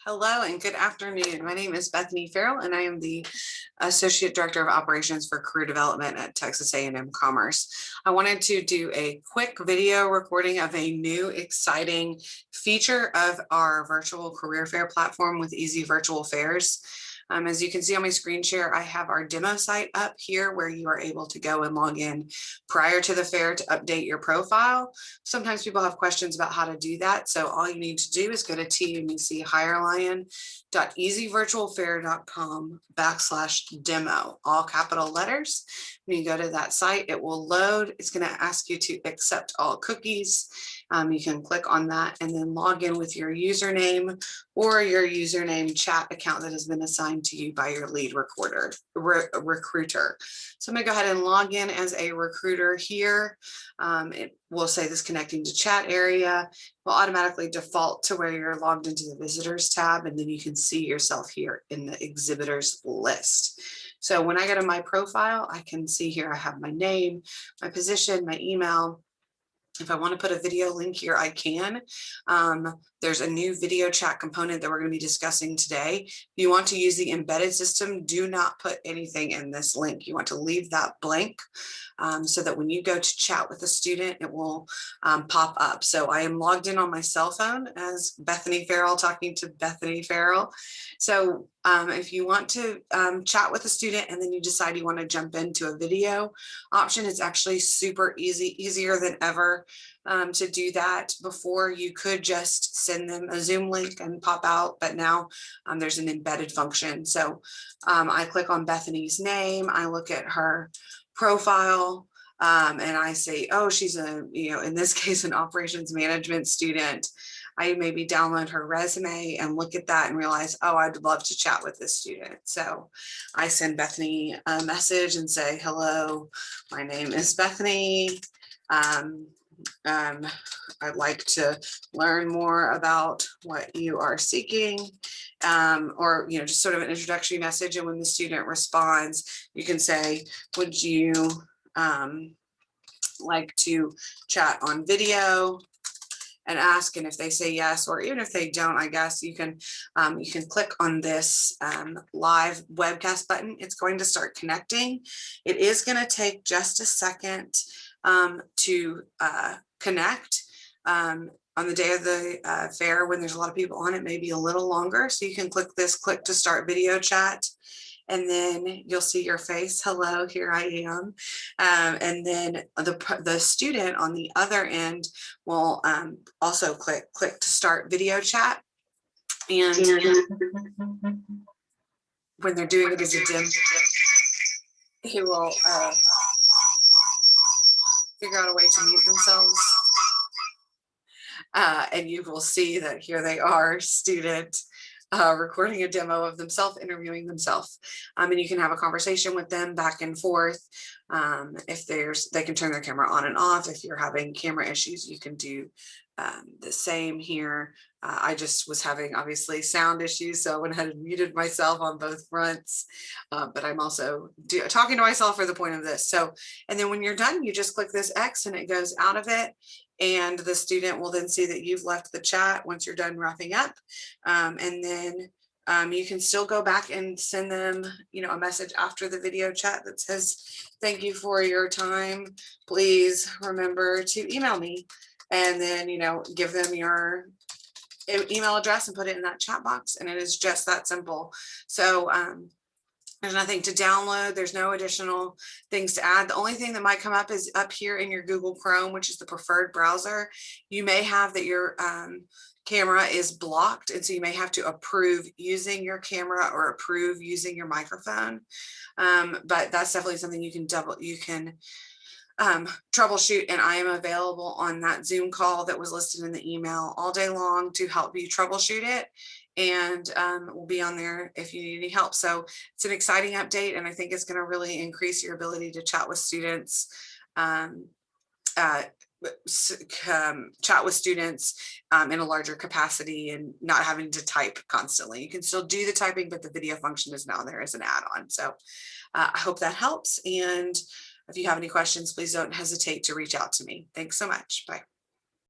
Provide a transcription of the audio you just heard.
Hello and good afternoon. My name is Bethany Farrell and I am the Associate Director of Operations for Career Development at Texas A&M Commerce. I wanted to do a quick video recording of a new exciting feature of our virtual career fair platform with Easy Virtual Fairs. As you can see on my screen share, I have our demo site up here where you are able to go and log in prior to the fair to update your profile. Sometimes people have questions about how to do that. So all you need to do is go to TUNCHireLion.easyvirtualfair.com/demo, all capital letters. When you go to that site, it will load. It's going to ask you to accept all cookies. You can click on that and then log in with your username or your username chat account that has been assigned to you by your lead recruiter. So I'm going to go ahead and log in as a recruiter here. It will say this connecting to chat area will automatically default to where you're logged into the visitors tab, and then you can see yourself here in the exhibitors list. So when I go to my profile, I can see here I have my name, my position, my email. If I want to put a video link here, I can. There's a new video chat component that we're going to be discussing today. If you want to use the embedded system, do not put anything in this link. You want to leave that blank so that when you go to chat with a student, it will pop up. So I am logged in on my cell phone as Bethany Farrell, talking to Bethany Farrell. So if you want to chat with a student and then you decide you want to jump into a video option, it's actually super easy, easier than ever to do that. Before, you could just send them a Zoom link and pop out, but now there's an embedded function. So I click on Bethany's name, I look at her profile, and I say, oh, she's in this case, an operations management student. I maybe download her resume and look at that and realize, oh, I'd love to chat with this student. So I send Bethany a message and say, hello, my name is Bethany. I'd like to learn more about what you are seeking, or just sort of an introductory message. And when the student responds, you can say, would you like to chat on video, and ask. And if they say yes, or even if they don't, I guess you can click on this live webcast button. It's going to start connecting. It is going to take just a second to connect. On the day of the fair, when there's a lot of people on it, maybe a little longer. So you can click to start video chat. And then you'll see your face. Hello, here I am. And then the student on the other end will also click to start video chat. And when they're doing it as a dim, he will figure out a way to mute themselves. And you will see that here they are, student, recording a demo of themselves, interviewing themselves. And you can have a conversation with them back and forth. If they can turn their camera on and off. If you're having camera issues, you can do the same here. I just was having obviously sound issues, so I went ahead and muted myself on both fronts, but I'm also talking to myself for the point of this. So, and then when you're done, you just click this X and it goes out of it. And the student will then see that you've left the chat once you're done wrapping up. And then you can still go back and send them, a message after the video chat that says, thank you for your time. Please remember to email me. And then, give them your email address and put it in that chat box. And it is just that simple. So there's nothing to download. There's no additional things to add. The only thing that might come up is up here in your Google Chrome, which is the preferred browser. You may have that your camera is blocked, and so you may have to approve using your camera or approve using your microphone. But that's definitely something you can troubleshoot, and I am available on that Zoom call that was listed in the email all day long to help you troubleshoot it. And we'll be on there if you need any help. So it's an exciting update, and I think it's going to really increase your ability to chat with students, in a larger capacity and not having to type constantly. You can still do the typing, but the video function is now there as an add-on. So I hope that helps. And if you have any questions, please don't hesitate to reach out to me. Thanks so much. Bye.